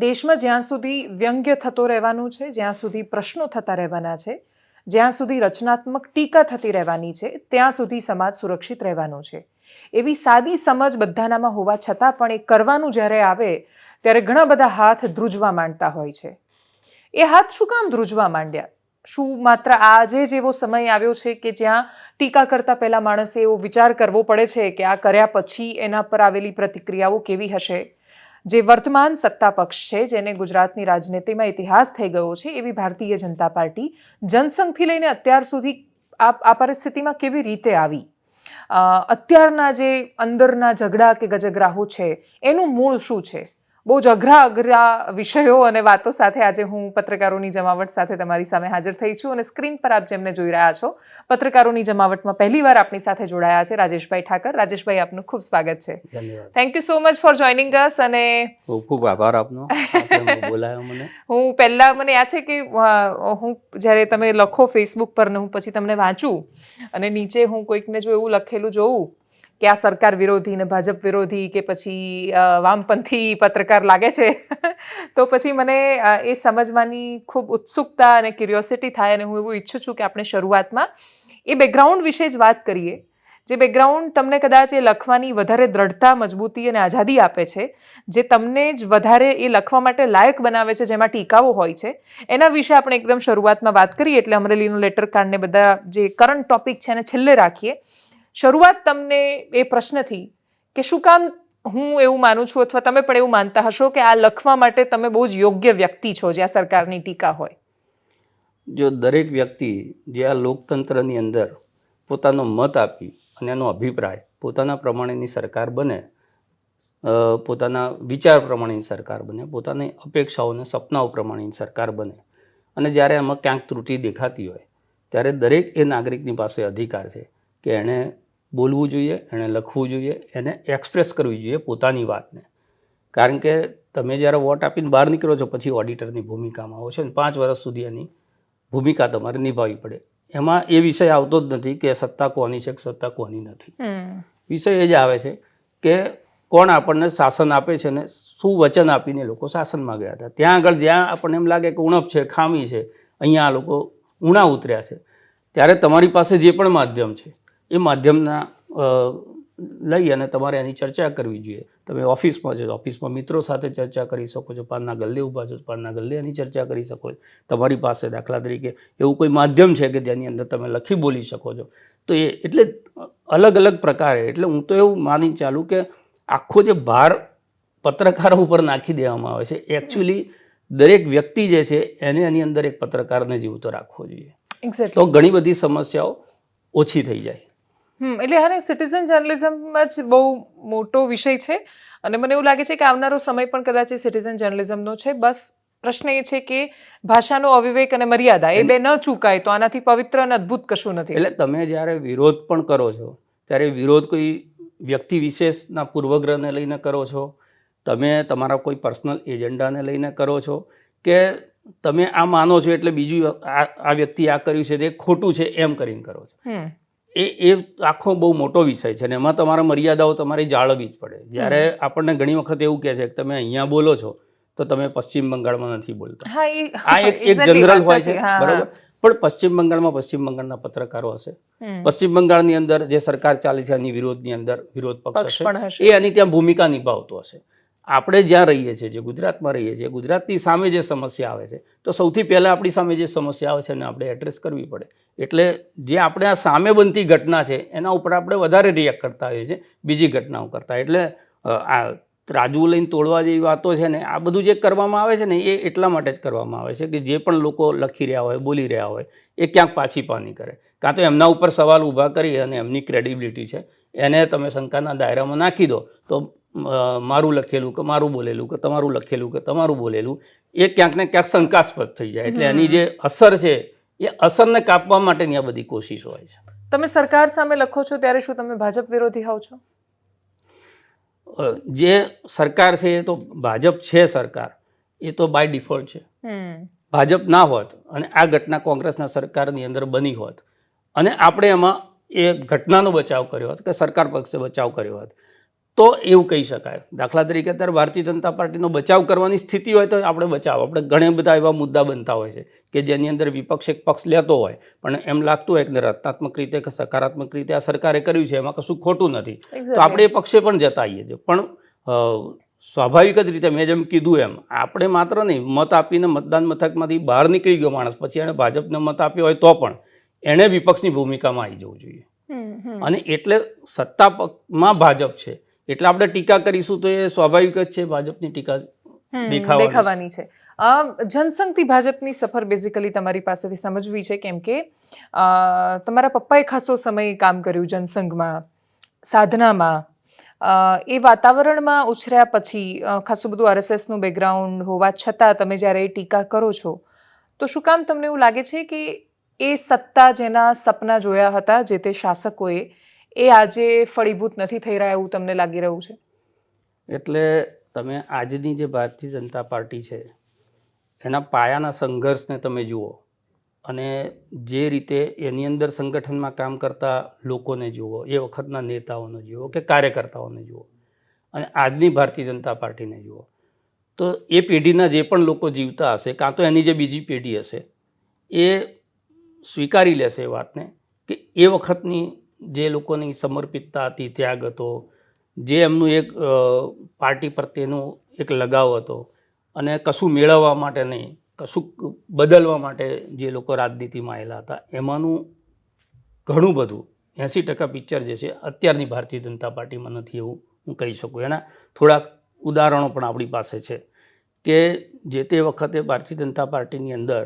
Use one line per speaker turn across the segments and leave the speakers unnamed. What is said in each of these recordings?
દેશમાં જ્યાં સુધી વ્યંગ્ય થતો રહેવાનું છે, જ્યાં સુધી પ્રશ્નો થતા રહેવાના છે, જ્યાં સુધી રચનાત્મક ટીકા થતી રહેવાની છે, ત્યાં સુધી સમાજ સુરક્ષિત રહેવાનો છે. એવી સાદી સમજ બધાનામાં હોવા છતાં પણ એ કરવાનું જ્યારે આવે ત્યારે ઘણા બધા હાથ ધ્રુજવા માંડતા હોય છે. એ હાથ શું કામ ધ્રુજવા માંડ્યા? શું માત્ર આજે જ એવો સમય આવ્યો છે કે જ્યાં ટીકા કરતા પહેલા માણસે એવો વિચાર કરવો પડે છે કે આ કર્યા પછી એના પર આવેલી પ્રતિક્રિયાઓ કેવી હશે? જે વર્તમાન સત્તા પક્ષ છે, જેને ગુજરાતની રાજનીતિમાં ઇતિહાસ થઈ ગયો છે, એવી ભારતીય જનતા પાર્ટી જનસંઘથી લઈને અત્યાર સુધી આ પરિસ્થિતિમાં કેવી રીતે આવી? અત્યારના જે અંદરના ઝઘડા કે ગજગરાહો છે એનું મૂળ શું છે? બહુ જ અઘરા વિષયો અને વાતો સાથે આજે હું પત્રકારોની જમાવટ સાથે તમારી સામે હાજર થઈ છું અને સ્ક્રીન પર આપ જેમને જોઈ રહ્યા છો, પત્રકારોની જમાવટમાં પહેલીવાર આપણી સાથે જોડાયા છે રાજેશભાઈ ઠાકર. રાજેશભાઈ, આપનું ખૂબ સ્વાગત છે. Thank you so much for joining અસ. અને
ખૂબ આભાર આપનો, બોલાયો મને.
હું પહેલા મને યાદ છે કે હું જ્યારે તમે લખો ફેસબુક પર ને હું પછી તમને વાંચું અને નીચે હું કોઈકને જો એવું લખેલું જોઉં કે આ સરકાર વિરોધી ને ભાજપ વિરોધી કે પછી વામપંથી પત્રકાર લાગે છે તો પછી મને એ સમજવાની ખૂબ ઉત્સુકતા અને ક્યુરિયોસિટી થાય અને હું એવું ઈચ્છું છું કે આપણે શરૂઆતમાં એ બેકગ્રાઉન્ડ વિશે જ વાત કરીએ, જે બેકગ્રાઉન્ડ તમને કદાચ એ લખવાની વધારે દ્રઢતા, મજબૂતી અને આઝાદી આપે છે, જે તમને જ વધારે એ લખવા માટે લાયક બનાવે છે, જેમાં ટીકાઓ હોય છે. એના વિશે આપણે એકદમ શરૂઆતમાં વાત કરીએ એટલે અમરેલીનું લેટર કાર્ડને બધા જે કરંટ ટોપિક છે એને છેલ્લે રાખીએ. શરૂઆત તમને એ પ્રશ્નથી કે શું કામ હું એવું માનું છું અથવા તમે પણ એવું માનતા હશો કે આ લખવા માટે તમે બહુ જ યોગ્ય વ્યક્તિ છો જ્યાં સરકારની ટીકા હોય?
જો દરેક વ્યક્તિ જે આ લોકતંત્રની અંદર પોતાનો મત આપી અને એનો અભિપ્રાય પોતાના પ્રમાણેની સરકાર બને, પોતાના વિચાર પ્રમાણેની સરકાર બને, પોતાની અપેક્ષાઓ અને સપનાઓ પ્રમાણેની સરકાર બને અને જ્યારે એમાં ક્યાંક ત્રુટિ દેખાતી હોય ત્યારે દરેક એ નાગરિકની પાસે અધિકાર છે કે એણે બોલવું જોઈએ, એણે લખવું જોઈએ, એને એક્સપ્રેસ કરવી જોઈએ પોતાની વાતને. કારણ કે તમે જ્યારે વોટ આપીને બહાર નીકળો છો પછી ઓડિટરની ભૂમિકામાં આવો છો અને 5 વર્ષ સુધી એની ભૂમિકા તમારે નિભાવવી પડે. એમાં એ વિષય આવતો જ નથી કે સત્તા કોની છે કે સત્તા કોની નથી. વિષય એ જ આવે છે કે કોણ આપણને શાસન આપે છે ને શું વચન આપીને લોકો શાસનમાં ગયા હતા. ત્યાં આગળ જ્યાં આપણને એમ લાગે કે ઉણપ છે, ખામી છે, અહીંયા આ લોકો ઉણા ઉતર્યા છે, ત્યારે તમારી પાસે જે પણ માધ્યમ છે એ માધ્યમના લઈ અને તમારે એની ચર્ચા કરવી જોઈએ. તમે ઓફિસમાં છો, ઓફિસમાં મિત્રો સાથે ચર્ચા કરી શકો છો, પાનના ગલ્લે ઊભા છો, પાનના ગલ્લે એની ચર્ચા કરી શકો છો. તમારી પાસે દાખલા તરીકે એવું કોઈ માધ્યમ છે કે જેની અંદર તમે લખી બોલી શકો છો. તો એ એટલે અલગ અલગ પ્રકારે, એટલે હું તો એવું માની ચાલું કે આખો જે ભાર પત્રકારો ઉપર નાખી દેવામાં આવે છે, એકચ્યુઅલી દરેક વ્યક્તિ જે છે એને એની અંદર એક પત્રકારને જીવતો રાખવો જોઈએ. તો ઘણી બધી સમસ્યાઓ ઓછી થઈ જાય.
એટલે હા, સિટીઝન જર્નલિઝમ જ બહુ મોટો વિષય છે અને મને એવું લાગે છે કે આવનારો સમય પણ કદાચ એ સિટીઝન જર્નલિઝમનો છે. બસ પ્રશ્ન એ છે કે ભાષાનો અવિવેક અને મર્યાદા એ બે ન ચૂકાય તો આનાથી પવિત્ર અને અદ્ભુત કશું નથી.
એટલે તમે જ્યારે વિરોધ પણ કરો છો ત્યારે વિરોધ કોઈ વ્યક્તિ વિશેષના પૂર્વગ્રહને લઈને કરો છો, તમે તમારા કોઈ પર્સનલ એજન્ડાને લઈને કરો છો, કે તમે આ માનો છો એટલે બીજું આ વ્યક્તિ આ કર્યું છે તે ખોટું છે એમ કરીને કરો છો. એ આખો બહુ મોટો વિષય છે અને એમાં તમારા મર્યાદાઓ તમારે જાળવવી જ પડે. જ્યારે આપણને ઘણી વખત એવું કહે છે કે તમે અહીંયા બોલો છો તો તમે પશ્ચિમ બંગાળમાં નથી બોલતા. આ એક જનરલ હોય છે, બરાબર. પણ પશ્ચિમ બંગાળના પત્રકારો હશે, પશ્ચિમ બંગાળની અંદર જે સરકાર ચાલે છે એની વિરોધની અંદર વિરોધ પક્ષ હશે, એ એની ત્યાં ભૂમિકા નિભાવતો હશે. આપણે જ્યાં રહીએ છીએ, જે ગુજરાતમાં રહીએ છીએ, ગુજરાતની સામે જે સમસ્યા આવે છે તો સૌથી પહેલાં આપણી સામે જે સમસ્યા આવે છે એને આપણે એડ્રેસ કરવી પડે. એટલે જે આપણે આ સામે બનતી ઘટના છે એના ઉપર આપણે વધારે રિએક્ટ કરતા હોઈએ છીએ બીજી ઘટનાઓ કરતાં. એટલે આ ત્રાજવું લઈને તોડવા જેવી વાતો છે ને, આ બધું જે કરવામાં આવે છે ને એ એટલા માટે જ કરવામાં આવે છે કે જે પણ લોકો લખી રહ્યા હોય, બોલી રહ્યા હોય, એ ક્યાંક પાછી પાની કરે, કાં તો એમના ઉપર સવાલ ઊભા કરી અને એમની ક્રેડિબિલિટી છે એને તમે શંકાના દાયરામાં નાખી દો તો મારું લખેલું કે મારું બોલેલું કે તમારું લખેલું કે તમારું બોલેલું એ ક્યાંક ને ક્યાંક શંકાસ્પદ થઈ જાય. એટલે એની જે અસર છે એ અસરને કાપવા માટેની આ બધી કોશિશો હોય છે.
તમે સરકાર સામે લખો છો ત્યારે શું તમે ભાજપ વિરોધી હોવ છો?
જે સરકાર છે એ તો ભાજપ છે, સરકાર એ તો બાય ડિફોલ્ટ છે. ભાજપ ના હોત અને આ ઘટના કોંગ્રેસના સરકારની અંદર બની હોત અને આપણે એમાં એ ઘટનાનો બચાવ કર્યો હોત કે સરકાર પક્ષે બચાવ કર્યો હોત તો એવું કહી શકાય. દાખલા તરીકે અત્યારે ભારતીય જનતા પાર્ટીનો બચાવ કરવાની સ્થિતિ હોય તો આપણે ઘણા બધા એવા મુદ્દા બનતા હોય છે કે જેની અંદર વિપક્ષ એક પક્ષ લેતો હોય પણ એમ લાગતું હોય કે રચનાત્મક રીતે કે સકારાત્મક રીતે આ સરકારે કર્યું છે એમાં કશું ખોટું નથી, તો આપણે એ પક્ષે પણ જતા આવીએ છીએ. પણ સ્વાભાવિક જ રીતે મેં જેમ કીધું એમ આપણે માત્ર નહીં, મત આપીને મતદાન મથકમાંથી બહાર નીકળી ગયો માણસ, પછી એણે ભાજપને મત આપ્યો હોય તો પણ એણે વિપક્ષની ભૂમિકામાં આવી જવું જોઈએ. અને એટલે સત્તા પક્ષમાં ભાજપ છે એટલે આપણે ટીકા કરીશું તો એ સ્વાભાવિક જ છે, ભાજપની ટીકા
દેખાવાની છે. જનસંઘથી ભાજપની સફર બેઝિકલી તમારી પાસેથી સમજવી છે, કેમ કે તમારા પપ્પાએ ખાસો સમય કામ કર્યું જનસંઘમાં, સાધનામાં. એ વાતાવરણમાં ઉછર્યા પછી ખાસું બધું RSSનું બેકગ્રાઉન્ડ હોવા છતાં તમે જ્યારે એ ટીકા કરો છો તો શું કામ તમને એવું લાગે છે કે એ સત્તા જેના સપના જોયા હતા જે તે શાસકોએ એ આજે ફળીભૂત નથી થઈ રહ્યા એવું તમને લાગી રહ્યું છે?
એટલે તમે આજની જે ભારતીય જનતા પાર્ટી છે એના પાયાના સંઘર્ષને તમે જુઓ અને જે રીતે એની અંદર સંગઠનમાં કામ કરતા લોકોને જુઓ, એ વખતના નેતાઓને જુઓ કે કાર્યકર્તાઓને જુઓ અને આજની ભારતીય જનતા પાર્ટીને જુઓ, તો એ પેઢીના જે પણ લોકો જીવતા હશે કાં તો એની જે બીજી પેઢી હશે એ સ્વીકારી લેશે એ વાતને કે એ વખતની જે લોકોની સમર્પિતતા હતી, ત્યાગ હતો, જે એમનું એક પાર્ટી પ્રત્યેનું એક લગાવ હતો અને કશું મેળવવા માટે નહીં, કશું બદલવા માટે જે લોકો રાજનીતિમાં આવેલા હતા, એમાંનું ઘણું બધું 80% પિક્ચર જે છે અત્યારની ભારતીય જનતા પાર્ટીમાં નથી એવું હું કહી શકું. એના થોડાક ઉદાહરણો પણ આપણી પાસે છે કે જે તે વખતે ભારતીય જનતા પાર્ટીની અંદર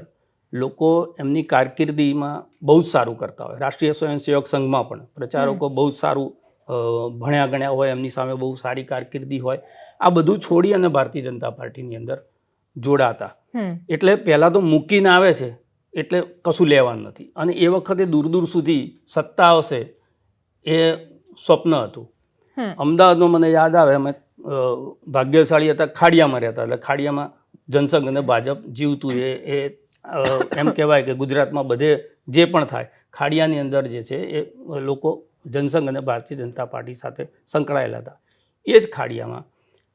લોકો એમની કારકિર્દીમાં બહુ જ સારું કરતા હોય. રાષ્ટ્રીય સ્વયંસેવક સંઘમાં પણ પ્રચારકો બહુ જ સારું ભણ્યા ગણ્યા હોય, એમની સામે બહુ સારી કારકિર્દી હોય, આ બધું છોડી અને ભારતીય જનતા પાર્ટીની અંદર જોડાતા. એટલે પહેલાં તો મૂકીને આવે છે એટલે કશું લેવાનું નથી અને એ વખતે દૂર દૂર સુધી સત્તા આવશે એ સ્વપ્ન હતું. અમદાવાદમાં મને યાદ આવે, અમે ભાગ્યશાળી હતા, ખાડિયામાં રહેતા, એટલે ખાડિયામાં જનસંઘ અને ભાજપ જીવતું એ એમ કહેવાય કે ગુજરાતમાં બધે જે પણ થાય ખાડિયાની અંદર જે છે એ લોકો જનસંઘ અને ભારતીય જનતા પાર્ટી સાથે સંકળાયેલા હતા. એ જ ખાડિયામાં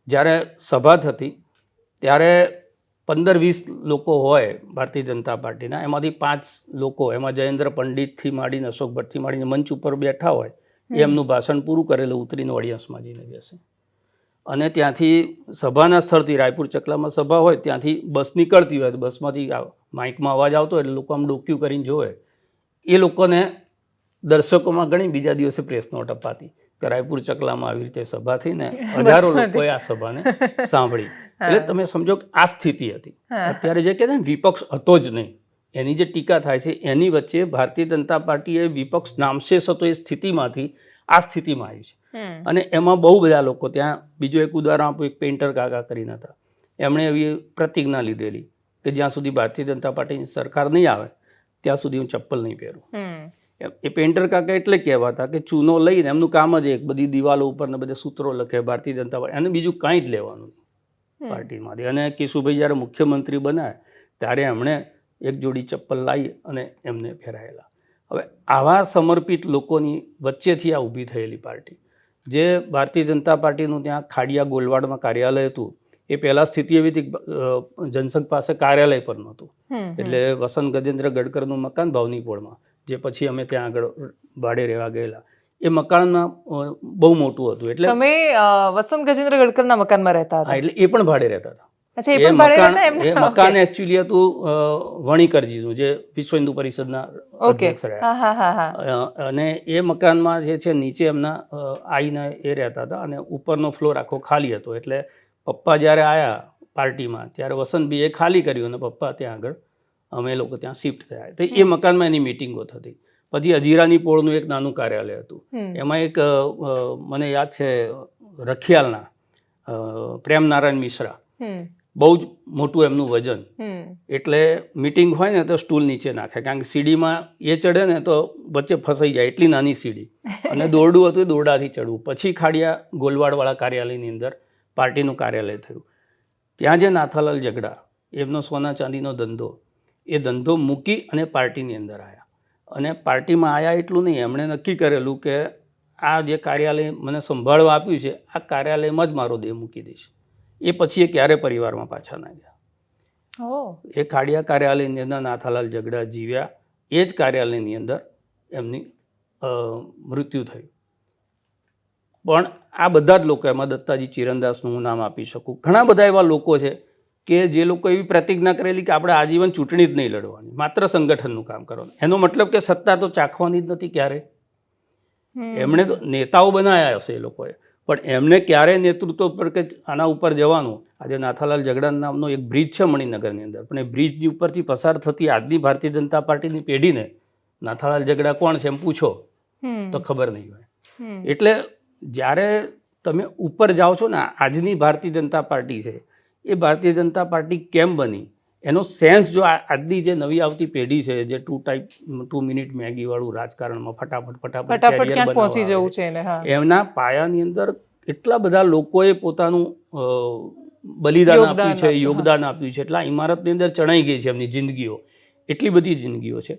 જ્યારે સભા થતી ત્યારે 15-20 લોકો હોય ભારતીય જનતા પાર્ટીના, એમાંથી 5 લોકો, એમાં જયેન્દ્ર પંડિતથી માંડીને અશોક ભટ્ટથી માંડીને મંચ ઉપર બેઠા હોય, એ એમનું ભાષણ પૂરું કરેલું ઉતરીને ઓડિયન્સમાં જઈને બેસે અને ત્યાંથી સભાના સ્થળથી, રાયપુર ચકલામાં સભા હોય, ત્યાંથી બસ નીકળતી હોય તો બસમાંથી માઇકમાં અવાજ આવતો એટલે લોકો આમ ડોક્યું કરીને જોવે. એ લોકોને દર્શકોમાં ઘણી બીજા દિવસે પ્રેસ નોટ અપાતી કે રાયપુર ચકલામાં આવી રીતે સભા થઈને હજારો લોકોએ આ સભાને સાંભળી. એટલે તમે સમજો કે આ સ્થિતિ હતી. અત્યારે જે કહે છે ને વિપક્ષ હતો જ નહીં, એની જે ટીકા થાય છે એની વચ્ચે ભારતીય જનતા પાર્ટીએ વિપક્ષ નામશેષ હતો એ સ્થિતિમાંથી આ સ્થિતિમાં આવી છે. અને એમાં બહુ બધા લોકો, ત્યાં બીજું એક ઉદાહરણ આપું, એક પેઇન્ટર કાકા કરીને હતા, એમણે એવી પ્રતિજ્ઞા લીધેલી કે જ્યાં સુધી ભારતીય જનતા પાર્ટીની સરકાર નહીં આવે ત્યાં સુધી હું ચપ્પલ નહીં પહેરું. એ પેઇન્ટર કાકા એટલે કહેવાતા કે ચૂનો લઈને એમનું કામ જ એક બધી દિવાલો ઉપર ને બધે સૂત્રો લખે ભારતીય જનતા પાર્ટી, અને બીજું કાંઈ જ લેવાનું નહીં પાર્ટીમાંથી. અને કેશુભાઈ જ્યારે મુખ્યમંત્રી બનાવ્યા ત્યારે એમણે એક જોડી ચપ્પલ લાવી અને એમને પહેરાયેલા. હવે આવા સમર્પિત લોકોની વચ્ચેથી આ ઊભી થયેલી પાર્ટી, જે ભારતીય જનતા પાર્ટીનું ત્યાં ખાડિયા ગોલવાડમાં કાર્યાલય હતું, એ પહેલાં સ્થિતિ એવી હતી જનસંઘ પાસે કાર્યાલય પર નહોતું, એટલે વસંત ગજેન્દ્ર ગડકરનું મકાન ભવનીપોળમાં, જે પછી અમે ત્યાં આગળ ભાડે રહેવા ગયેલા, એ મકાનમાં બહુ મોટું હતું. એટલે
તમે વસંત ગજેન્દ્ર ગડકરના મકાનમાં રહેતા હતા?
એટલે એ પણ ભાડે રહેતા હતા. એ મકાન એકચ્યુઅલી હતું વણીકરજીનું, જે વિશ્વ હિન્દુ પરિષદના અધ્યક્ષ રહ્યા, અને એ મકાનમાં જે છે નીચે એમના આવીને એ રહેતા હતા અને ઉપરનો ફ્લોર આખો ખાલી હતો. એટલે પપ્પા જ્યારે આવ્યા પાર્ટીમાં ત્યારે વસંતભાઈએ ખાલી કર્યું અને પપ્પા ત્યાં આગળ અમે લોકો ત્યાં શિફ્ટ થયા. તો એ મકાનમાં એની મિટિંગો થતી. પછી અજીરાની પોળનું એક નાનું કાર્યાલય હતું, એમાં એક મને યાદ છે રખિયાલના પ્રેમનારાયણ મિશ્રા, બહુ જ મોટું એમનું વજન, એટલે મિટિંગ હોય ને તો સ્ટૂલ નીચે નાખે, કારણ કે સીડીમાં એ ચડે ને તો વચ્ચે ફસાઈ જાય, એટલી નાની સીડી, અને દોરડું હતું, દોરડાથી ચડવું. પછી ખાડિયા ગોલવાડવાળા કાર્યાલયની અંદર પાર્ટીનું કાર્યાલય થયું. ત્યાં જે નાથાલાલ ઝઘડા, એમનો સોના ચાંદીનો ધંધો, એ ધંધો મૂકી અને પાર્ટીની અંદર આવ્યા. અને પાર્ટીમાં આવ્યા એટલું નહીં, એમણે નક્કી કરેલું કે આ જે કાર્યાલય મને સંભાળવા આપ્યું છે આ કાર્યાલયમાં જ મારો દેહ મૂકી દઈશ. એ પછી એ ક્યારે પરિવારમાં પાછા ના ગયા. એ ખાડિયા કાર્યાલયની અંદર નાથાલાલ જગડા જીવ્યા, એ જ કાર્યાલયની અંદર એમની મૃત્યુ થયું. પણ આ બધા જ લોકો, એમાં દત્તાજી ચિરનદાસનું હું નામ આપી શકું, ઘણા બધા એવા લોકો છે કે જે લોકો એવી પ્રતિજ્ઞા કરેલી કે આપણે આજીવન ચૂંટણી જ નહીં લડવાની, માત્ર સંગઠનનું કામ કરવાનું. એનો મતલબ કે સત્તા તો ચાખવાની જ નથી ક્યારે. એમણે તો નેતાઓ બનાવ્યા હશે એ લોકોએ, પણ એમને ક્યારે નેતૃત્વ પર કે આના ઉપર જવાનું. આજે નાથાલાલ જગડા નામનો એક બ્રિજ છે મણિનગરની અંદર, પણ એ બ્રિજની ઉપરથી પસાર થતી આજની ભારતીય જનતા પાર્ટીની પેઢીને નાથાલાલ જગડા કોણ છે એમ પૂછો તો ખબર નહીં હોય. એટલે જ્યારે તમે ઉપર જાઓ છો ને, આજની ભારતીય જનતા પાર્ટી છે એ ભારતીય જનતા પાર્ટી કેમ બની એનો સેન્સ જો આજની જે નવી આવતી પેઢી છે, જે 2 મિનિટ મેગીવાળું રાજકારણમાં ફટાફટ
ક્યાંક પહોંચી જવું છે ને,
એમના પાયાની અંદર એટલા બધા લોકોએ પોતાનું બલિદાન આપ્યું છે, યોગદાન આપ્યું છે, એટલા ઇમારતની અંદર ચણાઈ ગઈ છે એમની જિંદગીઓ, એટલી બધી જિંદગીઓ છે.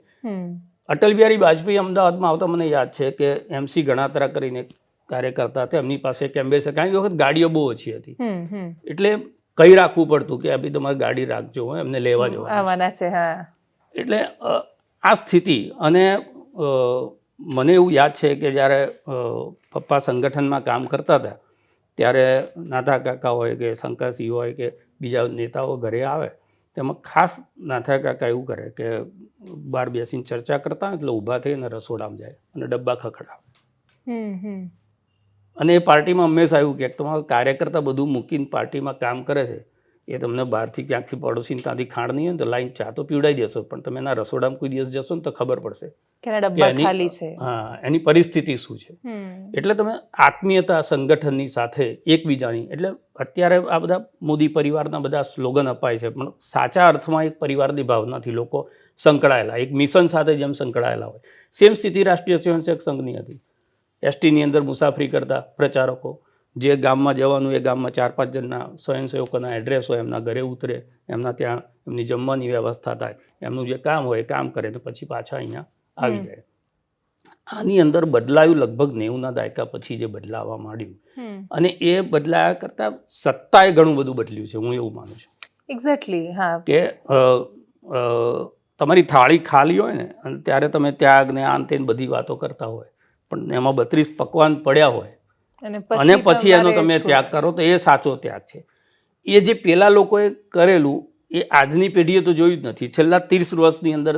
અટલ બિહારી વાજપેયી અમદાવાદમાં આવતા મને યાદ છે કે MC ગણાત્રા કરીને કાર્યકર્તા હતા, એમની પાસે એક એમ્બેસેડર, કારણ કે વખત ગાડીઓ બહુ ઓછી હતી, એટલે કઈ રાખવું પડતું કે ભાઈ તમારે ગાડી રાખજો, એમને લેવા જવાના છે. એટલે આ સ્થિતિ. અને મને એવું યાદ છે કે જ્યારે પપ્પા સંગઠનમાં કામ કરતા હતા ત્યારે નાથા કાકા હોય કે શંકરસિંહ હોય કે બીજા નેતાઓ ઘરે આવે, તેમાં ખાસ નાથા કાકા એવું કરે કે બહાર બેસીને ચર્ચા કરતા એટલે ઊભા થઈને રસોડામાં જાય અને ડબ્બા ખખડાવે. અને એ પાર્ટીમાં હંમેશા એવું કે તમારા કાર્યકર્તા બધું મૂકીને પાર્ટીમાં કામ કરે છે, એ તમને બહારથી ક્યાંકથી પડોશીને ત્યાંથી ખાણ નહીં હોય તો લાઈન ચા તો પીવડાવી દેશો, પણ તમે એના રસોડામાં કોઈ દિવસ જશો ને તો ખબર પડશે કે એની પરિસ્થિતિ શું છે. એટલે તમે આત્મીયતા સંગઠનની સાથે એકબીજાની, એટલે અત્યારે આ બધા મોદી પરિવારના બધા સ્લોગન અપાય છે, પણ સાચા અર્થમાં એક પરિવારની ભાવનાથી લોકો સંકળાયેલા, એક મિશન સાથે જેમ સંકળાયેલા હોય. સેમ સ્થિતિ રાષ્ટ્રીય સ્વયંસેવક સંઘની હતી. STની અંદર મુસાફરી કરતા પ્રચારકો, જે ગામમાં જવાનું એ ગામમાં 4-5 જણના સ્વયંસેવકોના એડ્રેસ હોય, એમના ઘરે ઉતરે, એમના ત્યાં એમની જમવાની વ્યવસ્થા થાય, એમનું જે કામ હોય એ કામ કરે તો પછી પાછા અહીંયા આવી જાય. આની અંદર બદલાયું લગભગ 90ના દાયકા પછી જે બદલાવા માંડ્યું, અને એ બદલાયા કરતાં સત્તાએ ઘણું બધું બદલ્યું છે, હું એવું માનું છું.
એક્ઝેક્ટલી.
કે તમારી થાળી ખાલી હોય ને અને ત્યારે તમે ત્યાગ ને આન તેન બધી વાતો કરતા હોય, પણ એમાં 32 પકવાન પડ્યા હોય અને પછી એનો તમે ત્યાગ કરો તો એ સાચો ત્યાગ છે. એ જે પેલા લોકોએ કરેલું એ આજની પેઢીએ તો જોયું જ નથી. છેલ્લા 30 વર્ષની અંદર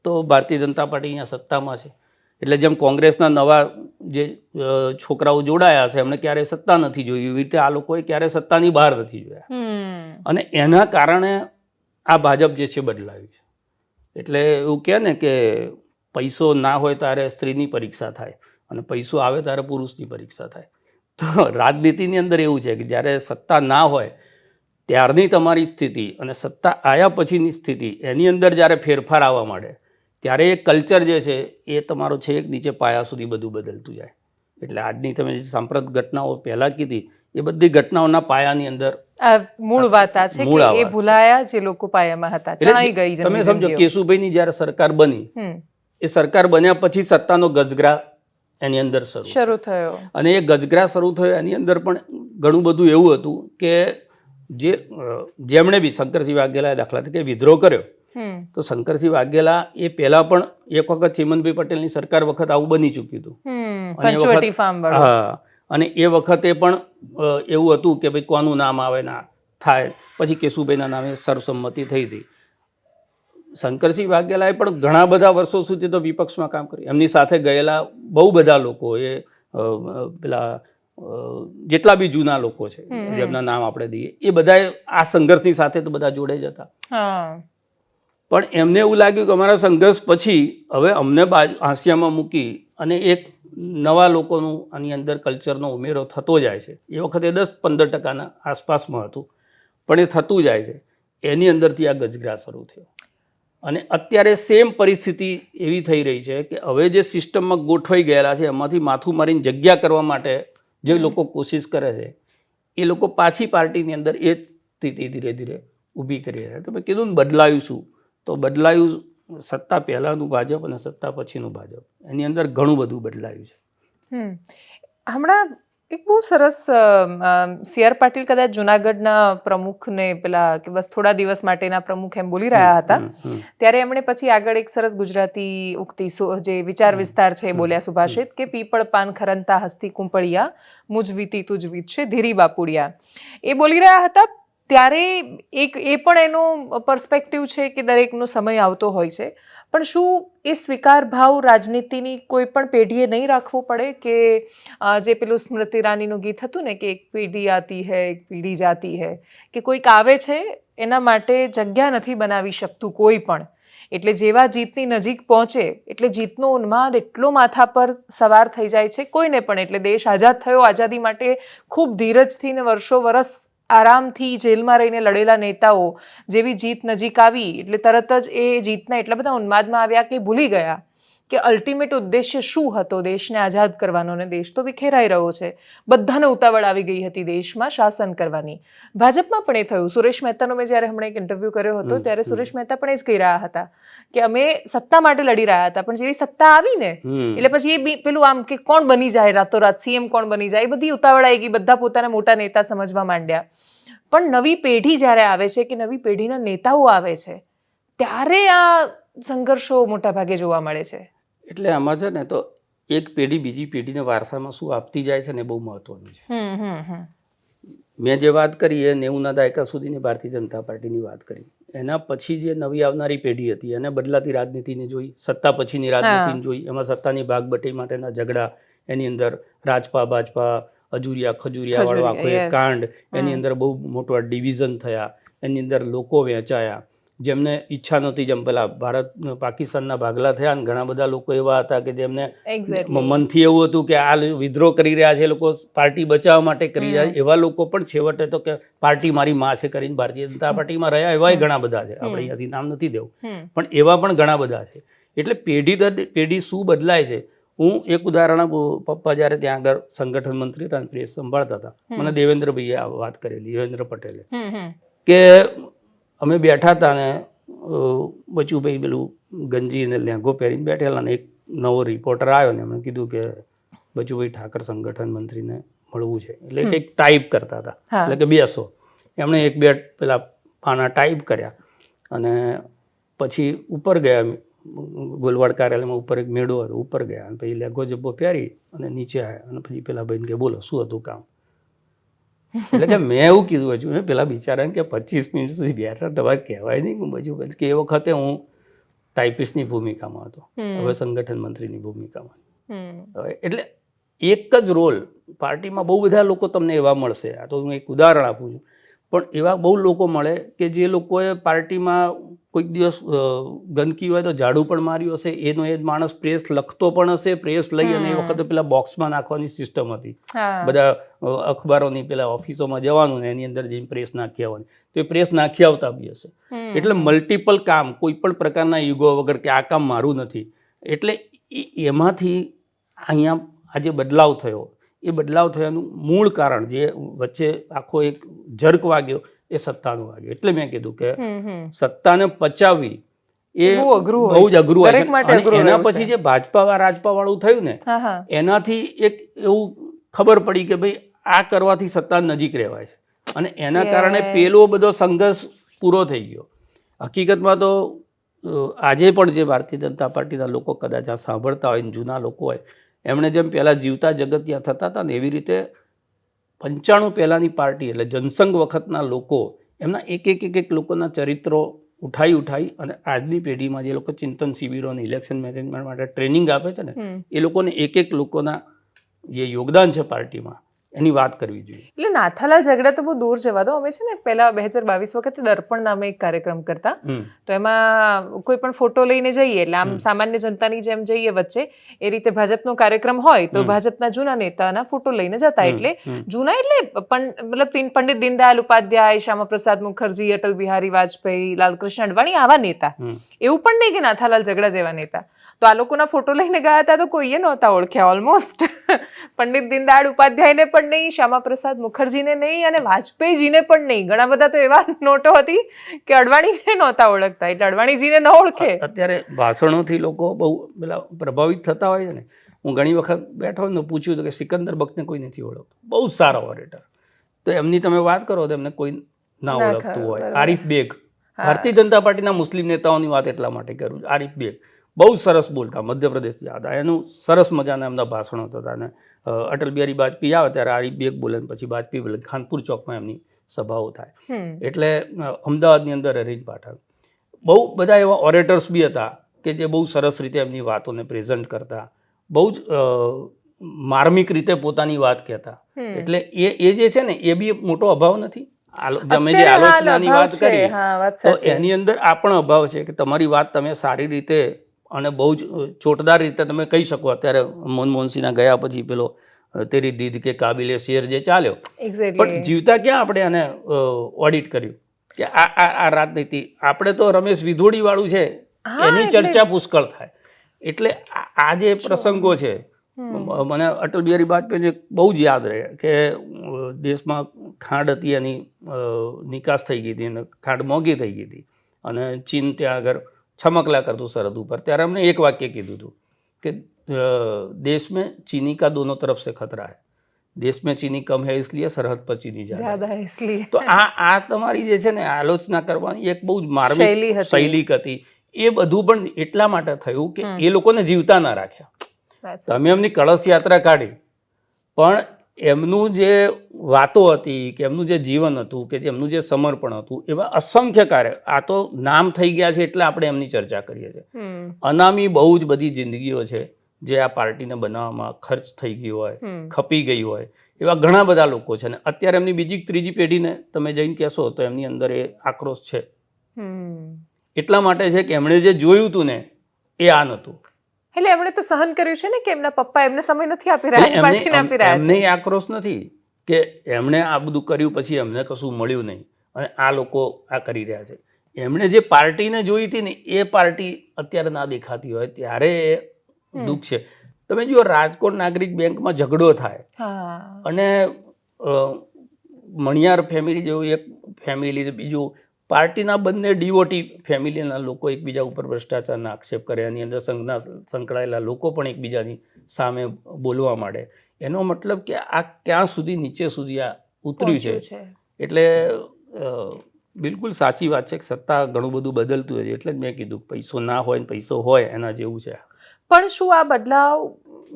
તો ભારતીય જનતા પાર્ટી અહીંયા સત્તામાં છે, એટલે જેમ કોંગ્રેસના નવા જે છોકરાઓ જોડાયા છે એમણે ક્યારેય સત્તા નથી જોઈ, એવી રીતે આ લોકોએ ક્યારેય સત્તાની બહાર નથી જોયા, અને એના કારણે આ ભાજપ જે છે બદલાયું છે. એટલે એવું કહે ને કે પૈસો ના હોય ત્યારે સ્ત્રીની પરીક્ષા થાય અને પૈસો આવે ત્યારે પુરુષની પરીક્ષા થાય. તો રાજનીતિની અંદર એવું છે કે જ્યારે સત્તા ના હોય ત્યારની તમારી સ્થિતિ અને સત્તા આવ્યા પછીની સ્થિતિ, એની અંદર જ્યારે ફેરફાર આવવા માંડે ત્યારે એ કલ્ચર જે છે એ તમારો છે એક નીચે પાયા સુધી બધું બદલતું જાય. એટલે આજની તમે જે સાંપ્રત ઘટનાઓ પહેલાં કીધી એ બધી ઘટનાઓના પાયાની અંદર
મૂળ વાત આ છે કે એ ભૂલાયા જે લોકો પાયામાં હતા, ચણાઈ ગઈ.
તમે સમજો કેશુભાઈની જ્યારે સરકાર બની, એ સરકાર બન્યા પછી સત્તાનો ગજગરા એની અંદર શરૂ
થયો, અને
એ ગજગરા શરૂ થયો એની અંદર પણ ઘણું બધું એવું હતું કે જેમણે બી શંકરસિંહ વાઘેલાએ દાખલા તરીકે વિદ્રોહ કર્યો, તો શંકરસિંહ વાઘેલા એ પહેલા પણ એક વખત ચીમનભાઈ પટેલની સરકાર વખત આવું બની ચૂક્યું હતું. હા, અને એ વખતે પણ એવું હતું કે ભાઈ કોનું નામ આવે ના થાય, પછી કેશુભાઈના નામે સર્વસંમતિ થઈ હતી. શંકરસિંહ વાઘેલાએ પણ ઘણા બધા વર્ષો સુધી તો વિપક્ષમાં કામ કર્યું. એમની સાથે ગયેલા બહુ બધા લોકો, એ પેલા જેટલા બી જૂના લોકો છે જેમના નામ આપણે દઈએ, એ બધા આ સંઘર્ષની સાથે તો બધા જોડે જ હતા. પણ એમને એવું લાગ્યું કે અમારા સંઘર્ષ પછી હવે અમને હાંસિયામાં મૂકી અને એક નવા લોકોનું આની અંદર કલ્ચરનો ઉમેરો થતો જાય છે. એ વખતે 10-15% આસપાસમાં હતું, પણ એ થતું જાય છે. એની અંદરથી આ ગજગરા શરૂ થયો. અને અત્યારે સેમ પરિસ્થિતિ એવી થઈ રહી છે કે હવે જે સિસ્ટમમાં ગોઠવાઈ ગયેલા છે એમાંથી માથું મારીને જગ્યા કરવા માટે જે લોકો કોશિશ કરે છે એ લોકો પાછી પાર્ટીની અંદર એ જ સ્થિતિ ધીરે ધીરે ઊભી કરી રહ્યા. તો મેં કીધું ને બદલાયું શું, તો બદલાયું સત્તા પહેલાંનું ભાજપ અને સત્તા પછીનું ભાજપ, એની અંદર ઘણું બધું બદલાયું છે.
હમણાં એક બહુ સરસ સી.આર. પાટીલ કદાચ જુનાગઢના પ્રમુખને પેલા કે બસ થોડા દિવસ માટેના પ્રમુખ એમ બોલી રહ્યા હતા, ત્યારે એમણે પછી આગળ એક સરસ ગુજરાતી ઉક્તિ જે વિચાર વિસ્તાર છે એ બોલ્યા સુભાષિત કે પીપળ પાન ખરંતા હસ્તી કુંપળિયા મુજ વીતી તુજ વીતશે ધીરી બાપુડિયા, એ બોલી રહ્યા હતા. ત્યારે એ પણ એનો પર્સપેક્ટિવ છે કે દરેકનો સમય આવતો હોય છે, પણ શું એ સ્વીકાર ભાવ રાજનીતિની કોઈ પણ પેઢીએ નહીં રાખવો પડે કે જે પેલું સ્મૃતિ ઈરાનીનું ગીત હતું ને કે એક પેઢી આતી હૈ એક પેઢી જાતી હૈ, કે કોઈક આવે છે એના માટે જગ્યા નથી બનાવી શકતું કોઈ પણ, એટલે જેવા જીતની નજીક પહોંચે એટલે જીતનો ઉન્માદ એટલો માથા પર સવાર થઈ જાય છે કોઈને પણ. એટલે દેશ આઝાદ થયો, આઝાદી માટે ખૂબ ધીરજથી ને વર્ષો વરસ આરામથી જેલમાં રહીને લડેલા નેતાઓ જેવી જીત નજીક આવી એટલે તરત જ એ જીતના એટલા બધા ઉન્માદમાં આવ્યા કે ભૂલી ગયા કે અલ્ટિમેટ ઉદ્દેશ્ય શું હતો, દેશને આઝાદ કરવાનો. અને દેશ તો વિખેરાઈ રહ્યો છે, બધાને ઉતાવળ આવી ગઈ હતી દેશમાં શાસન કરવાની. ભાજપમાં પણ એ થયું. સુરેશ મહેતાનો મેં જ્યારે હમણાં એક ઇન્ટરવ્યૂ કર્યો હતો ત્યારે સુરેશ મહેતા પણ એ જ કહી રહ્યા હતા કે અમે સત્તા માટે લડી રહ્યા હતા, પણ જેવી સત્તા આવી ને એટલે પછી એ પેલું આમ કે કોણ બની જાય રાતોરાત સીએમ, કોણ બની જાય, એ બધી ઉતાવળ આવી ગઈ, બધા પોતાના મોટા નેતા સમજવા માંડ્યા. પણ નવી પેઢી જ્યારે આવે છે કે નવી પેઢીના નેતાઓ આવે છે ત્યારે આ સંઘર્ષો મોટા ભાગે જોવા મળે છે.
એટલે આમાં છે ને તો એક પેઢી બીજી પેઢીને વારસામાં શું આપતી જાય છે ને બહુ મહત્વનું છે. મેં જે વાત કરી એ 90ના દાયકા સુધીની ભારતીય જનતા પાર્ટીની વાત કરી. એના પછી જે નવી આવનારી પેઢી હતી એને બદલાતી રાજનીતિને જોઈ, સત્તા પછીની રાજનીતિને જોઈ, એમાં સત્તાની ભાગબટી માટેના ઝઘડા, એની અંદર રાજપા ભાજપા અજુરિયા ખજુરિયા વાળો આખો એક કાંડ, એની અંદર બહુ મોટો ડિવિઝન થયા, એની અંદર લોકો વહેંચાયા જેમને ઈચ્છા નહોતી. જેમ પેલા ભારત પાકિસ્તાનના ભાગલા થયા ને ઘણા બધા લોકો એવા હતા કે જેમને મનથી એવું હતું કે આ વિદ્રોહ કરી રહ્યા છે, લોકો પાર્ટી બચાવવા માટે કરી રહ્યા છે, એવા લોકો પણ છેવટે તો કે પાર્ટી મારી માં છે કરીને ભારતીય જનતા પાર્ટીમાં રહ્યા એવા ઘણા બધા છે. આપણે અહીંયાથી નામ નથી દેવું, પણ એવા પણ ઘણા બધા છે. એટલે પેઢી દર પેઢી શું બદલાય છે. હું એક ઉદાહરણ, પપ્પા જ્યારે ત્યાં આગળ સંગઠન મંત્રી હતા પ્રેસ સંભાળતા હતા, મને દેવેન્દ્રભાઈએ આ વાત કરેલી, દેવેન્દ્ર પટેલે, કે અમે બેઠા હતા ને બચુભાઈ પેલું ગંજી ને લેંઘો પહેરીને બેઠેલા ને એક નવો રિપોર્ટર આવ્યો ને એમણે કીધું કે બચુભાઈ ઠાકર સંગઠન મંત્રીને મળવું છે. એટલે કંઈક ટાઈપ કરતા હતા, એટલે કે બેસો. એમણે એક બે પેલા પાના ટાઈપ કર્યા અને પછી ઉપર ગયા ગોલવાડ કાર્યાલયમાં, ઉપર એક મેળો હતો, ઉપર ગયા અને પછી લેંઘો જબ્બો પહેરી અને નીચે આવ્યા અને પછી પેલા ભાઈને કે બોલો શું હતું કામ. એટલે કે મેં એવું કીધું હજુ મેં પેલા બિચારાને કે 25 મિનિટ સુધી બેઠા, તમારે કહેવાય નહીં હું બધું કે એ વખતે હું ટાઈપિસ્ટની ભૂમિકામાં હતો, હવે સંગઠન મંત્રીની ભૂમિકામાં. એટલે એક જ રોલ પાર્ટીમાં બહુ બધા લોકો તમને એવા મળશે. આ તો હું એક ઉદાહરણ આપું છું, પણ એવા બહુ લોકો મળે કે જે લોકોએ પાર્ટીમાં કોઈક દિવસ ગંદકી હોય તો ઝાડુ પણ માર્યું હશે, એનો એ માણસ પ્રેસ લખતો પણ હશે, પ્રેસ લઈ અને એ વખતે પેલા બોક્સમાં નાખવાની સિસ્ટમ હતી, બધા અખબારોની પેલા ઓફિસોમાં જવાનું ને એની અંદર જઈને પ્રેસ નાખી આવવાની, તો એ પ્રેસ નાખી આવતા બી હશે. એટલે મલ્ટિપલ કામ, કોઈ પણ પ્રકારના યુગો વગર કે આ કામ મારું નથી. એટલે એમાંથી અહીંયા આજે બદલાવ થયો, એ બદલાવ થયાનું મૂળ કારણ જે વચ્ચે આખો એક જર્ક વાગ્યો એ સત્તાનો વાગ્યો. એટલે મેં કીધું કે સત્તાને પચાવવી એ બહુ જ અઘરું હોય છે. એના પછી જે ભાજપા રાજપા વાળું થયું ને એનાથી એક એવું ખબર પડી કે ભાઈ આ કરવાથી સત્તા નજીક રહેવાય છે અને એના કારણે પેલો બધો સંઘર્ષ પૂરો થઈ ગયો. હકીકતમાં તો આજે પણ જે ભારતીય જનતા પાર્ટીના લોકો કદાચ આ સાંભળતા હોય, જૂના લોકો હોય, એમણે જેમ પહેલાં જીવતા જગતિયા થતા હતા ને એવી રીતે 95 પહેલાંની પાર્ટી એટલે જનસંઘ વખતના લોકો એમના એક લોકોના ચરિત્રો ઉઠાઈ અને આજની પેઢીમાં જે લોકો ચિંતન શિબિરો અને ઇલેક્શન મેનેજમેન્ટ માટે ટ્રેનિંગ આપે છે ને એ લોકોને એક લોકોના જે યોગદાન છે પાર્ટીમાં એની વાત કરવી જોઈએ.
એટલે નાથાલાલ ઝઘડા તો બહુ દૂર જવા દો. અમે છે ને પહેલા 2022 વખતે દર્પણ નામે એક કાર્યક્રમ કરતા, તો એમાં કોઈ પણ ફોટો લઈને જઈએ એટલે આમ સામાન્ય જનતાની જેમ જઈએ વચ્ચે, એ રીતે ભાજપનો કાર્યક્રમ હોય તો ભાજપના જૂના નેતાના ફોટો લઈને જતા. એટલે જૂના એટલે મતલબ પંડિત દીનદયાલ ઉપાધ્યાય, શ્યામાપ્રસાદ મુખર્જી, અટલ બિહારી વાજપેયી, લાલકૃષ્ણ અડવાણી આવા નેતા. એવું પણ નહીં કે નાથાલાલ ઝઘડા જેવા નેતા. તો આ લોકોના ફોટો લઈને ગયા હતા તો કોઈએ નહોતા ઓળખ્યા ઓલમોસ્ટ. પંડિત દીનદયાળ ઉપાધ્યાયને પણ નહીં, શ્યામાપ્રસાદ મુખર્જીને નહીં અને વાજપેયીજીને પણ નહીં. ઘણા બધા તો એવા નોટો હતી કે અડવાણીને નહોતા ઓળખતા, એટલે અડવાણીજીને ન ઓળખે.
અત્યારે ભાષણોથી લોકો બહુ પેલા પ્રભાવિત થતા હોય છે ને, હું ઘણી વખત બેઠો ને પૂછ્યું તો કે સિકંદર બખ્તને કોઈ નથી ઓળખતું, બહુ જ સારા ઓરેટર. તો એમની તમે વાત કરો તો એમને કોઈ ના ઓળખતું હોય. આરિફ બેગ, ભારતીય જનતા પાર્ટીના મુસ્લિમ નેતાઓની વાત એટલા માટે કરું છું. આરિફ બેગ બહુ સરસ બોલતા, મધ્યપ્રદેશથી યાદ આવે, એનું સરસ મજાના એમના ભાષણો થતા. ને અટલ બિહારી વાજપેયી આવે ત્યારે આરિફ બેગ બોલે, પછી વાજપેયી બોલે, ખાનપુર ચોકમાં એમની સભાઓ થાય. એટલે અમદાવાદની અંદર અરવિંદ પાઠક, બહુ બધા એવા ઓરેટર્સ બી હતા કે જે બહુ સરસ રીતે એમની વાતોને પ્રેઝન્ટ કરતા, બહુ જ માર્મિક રીતે પોતાની વાત કહેતા. એટલે એ જે છે ને એ બી એક મોટો અભાવ નથી. તમે જે આલોચનાની વાત કરી તો એની અંદર આ પણ અભાવ છે કે તમારી વાત તમે સારી રીતે અને બહુ જ ચોટદાર રીતે તમે કહી શકો. અત્યારે મનમોહનસિંહના ગયા પછી પેલો તેરી દીદ કે કાબિલે શેર જે ચાલ્યો, પણ જીવતા ક્યાં આપણે એને ઓડિટ કર્યું કે આ રાજનીતિ. આપણે તો રમેશ વિધોડી વાળું છે એની ચર્ચા પુષ્કળ થાય. એટલે આ જે પ્રસંગો છે, મને અટલ બિહારી વાજપેયીને બહુ જ યાદ રહે કે દેશમાં ખાંડ હતી, એની નિકાસ થઈ ગઈ હતી અને ખાંડ મોંઘી થઈ ગઈ હતી અને ચીન ત્યાં આગળ છમકલા કરતું સરહદ ઉપર. ત્યારે અમને એક વાક્ય કીધું હતું કે દેશ મેં ચીની કા દોનો તરફ સે ખતરા હૈ, દેશ મેં ચીની કમ હૈ इसलिए સરહદ પર ચીની જ્યાદા હૈ इसलिए. તો આ તમારી જે છે ને આલોચના કરવાની એક બહુ જ માર્મિક શૈલી હતી. એ બધું પણ એટલા માટે થયું કે એ લોકોને જીવતા ના રાખ્યા. તમે એમની કળશ યાત્રા કાઢી, પણ એમનું જે વાતો હતી કે એમનું જે જીવન હતું કે એમનું જે સમર્પણ હતું, એવા અસંખ્ય કાર્ય. આ તો નામ થઈ ગયા છે એટલે આપણે એમની ચર્ચા કરીએ છીએ. અનામી બહુ જ બધી જિંદગીઓ છે જે આ પાર્ટીને બનાવવામાં ખર્ચ થઈ ગઈ હોય, ખપી ગઈ હોય, એવા ઘણા બધા લોકો છે. ને અત્યારે એમની બીજી ત્રીજી પેઢીને તમે જઈને કહેશો તો એમની અંદર એ આક્રોશ છે. એટલા માટે છે કે એમણે જે જોયું હતું ને એ આ નહોતું.
એટલે એમણે તો સહન કર્યું છે ને કે એમના પપ્પા એમને સમય નથી આપી રહ્યા.
એમને આક્રોશ નથી કે એમણે આ બધું કર્યું પછી એમને કશું મળ્યું નહીં અને આ લોકો આ કરી રહ્યા છે. એમણે જે પાર્ટીને જોઈ હતી ને એ પાર્ટી અત્યારે ના દેખાતી હોય ત્યારે દુઃખ છે. તમે જુઓ, રાજકોટ નાગરિક બેંકમાં ઝઘડો થાય અને મણિયાર ફેમિલી જેવું એક ફેમિલી, બીજું પાર્ટીના બંને ડીઓટી ફેમિલીના લોકો એકબીજા ઉપર ભ્રષ્ટાચારના આક્ષેપ કરે, એની અંદર સંઘના સંકળાયેલા લોકો પણ એકબીજાની સામે બોલવા માંડે. એનો મતલબ કે આ ક્યાં સુધી નીચે સુધી આ ઉતર્યું છે. એટલે બિલકુલ સાચી વાત છે કે સત્તા ઘણું બધું બદલતું હોય છે. એટલે જ મેં કીધું પૈસો ના હોય ને પૈસો હોય એના જેવું છે.
પણ શું આ બદલાવ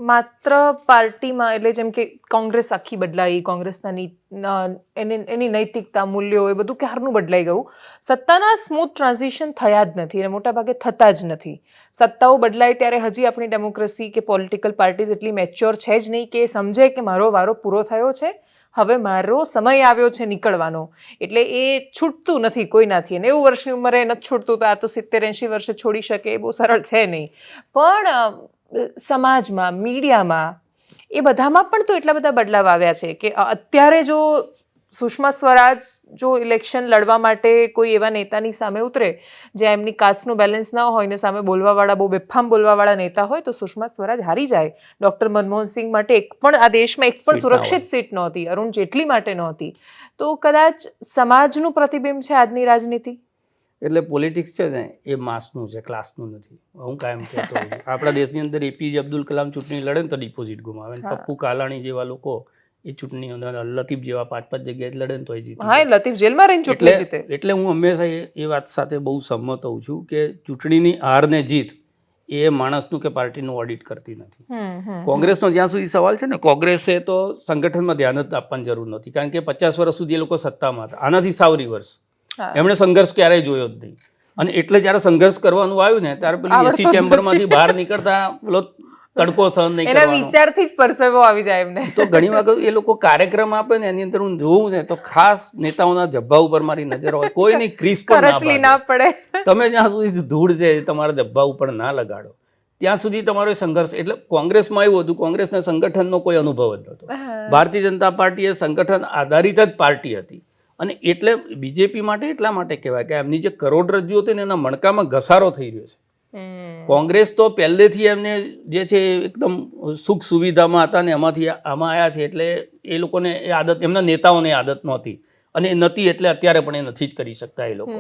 માત્ર પાર્ટીમાં, એટલે જેમ કે કોંગ્રેસ આખી બદલાઈ, કોંગ્રેસના એની નૈતિકતા, મૂલ્યો એ બધું ક્યારનું બદલાઈ ગયું, સત્તાના સ્મૂથ ટ્રાન્ઝિશન થયા જ નથી અને મોટાભાગે થતા જ નથી. સત્તાઓ બદલાય ત્યારે હજી આપણી ડેમોક્રેસી કે પોલિટિકલ પાર્ટીઝ એટલી મેચ્યોર છે જ નહીં કે એ સમજે કે મારો વારો પૂરો થયો છે, હવે મારો સમય આવ્યો છે નીકળવાનો. એટલે એ છૂટતું નથી કોઈનાથી. 90 વર્ષની ઉંમરે નથી છૂટતું, તો આ તો 70-80 વર્ષે છોડી શકે એ બહુ સરળ છે નહીં. પણ સમાજમાં, મીડિયામાં, એ બધામાં પણ તો એટલા બધા બદલાવ આવ્યા છે કે અત્યારે જો સુષ્મા સ્વરાજ જો ઇલેક્શન લડવા માટે કોઈ એવા નેતાની સામે ઉતરે જ્યાં એમની કાસ્ટનું બેલેન્સ ના હોય ને સામે બોલવાવાળા, બહુ બેફામ બોલવાવાળા નેતા હોય, તો સુષ્મા સ્વરાજ હારી જાય. ડૉક્ટર મનમોહનસિંહ માટે એક પણ આ દેશમાં એક પણ સુરક્ષિત સીટ નહોતી, અરુણ જેટલી માટે નહોતી. તો કદાચ સમાજનું પ્રતિબિંબ છે આજની રાજનીતિ.
એટલે પોલિટિક્સ છે ને એ માસનું છે, ક્લાસનું નથી. હું કાયમ કહેતો હોઉં, આપણા દેશની અંદર એપીજે અબ્દુલ કલામ ચૂંટણી લડે ને તો ડિપોઝિટ ગુમાવે. પપ્પુ કાલાણી જેવા લોકો એ ચૂંટણી, લતીફ જેવા 5-5 જગ્યાએ લડે ને તો જીતે.
હા, લતીફ જેલમાં રહીને ચૂંટણી જીતે.
એટલે હું હંમેશા એ વાત સાથે બહુ સંમત હોઉં છું કે ચૂંટણીની હાર ને જીત એ માણસનું કે પાર્ટીનું ઓડિટ કરતી નથી. કોંગ્રેસનો જ્યાં સુધી સવાલ છે ને, કોંગ્રેસે તો સંગઠનમાં ધ્યાન જ આપવાની જરૂર નથી, કારણ કે 50 વર્ષ સુધી એ લોકો સત્તામાં હતા. આનાથી સાવ રિવર્સ. એમણે સંઘર્ષ ક્યારેય જોયો જ નહીં. અને એટલે જ્યારે સંઘર્ષ કરવાનું આવ્યું ને ત્યારે પેલી એસી ચેમ્બરમાંથી બહાર નીકળતા પેલો તડકો સહન નહીં કરવાનો,
એના વિચારથી જ પરસેવો આવી જાય એમને.
તો ઘણી વખત એ લોકો કાર્યક્રમ આપે ને એની અંદર હું જોઉં ને તો ખાસ નેતાઓના જબ્બા ઉપર મારી નજર હોય, કોઈની ક્રીસ પર ના પડે. તમે જ્યાં સુધી ધૂળ છે તમારા જબ્બા ઉપર ના લગાડો ત્યાં સુધી તમારો સંઘર્ષ. એટલે કોંગ્રેસમાં એવું હતું, કોંગ્રેસના સંગઠનનો કોઈ અનુભવ જ નહોતો. ભારતીય જનતા પાર્ટી એ સંગઠન આધારિત જ પાર્ટી હતી. અને એટલે બીજેપી માટે એટલા માટે કહેવાય કે એમની જે કરોડરજ્જુ હતી ને એના મણકામાં ઘસારો થઈ રહ્યો છે. કોંગ્રેસ તો પહેલેથી એમને જે છે એકદમ સુખ સુવિધામાં હતા ને એમાંથી આમાં આવ્યા છે. એટલે એ લોકોને એ આદત, એમના નેતાઓને આદત નહોતી અને એ નથી એટલે અત્યારે પણ એ નથી જ કરી શકતા એ લોકો.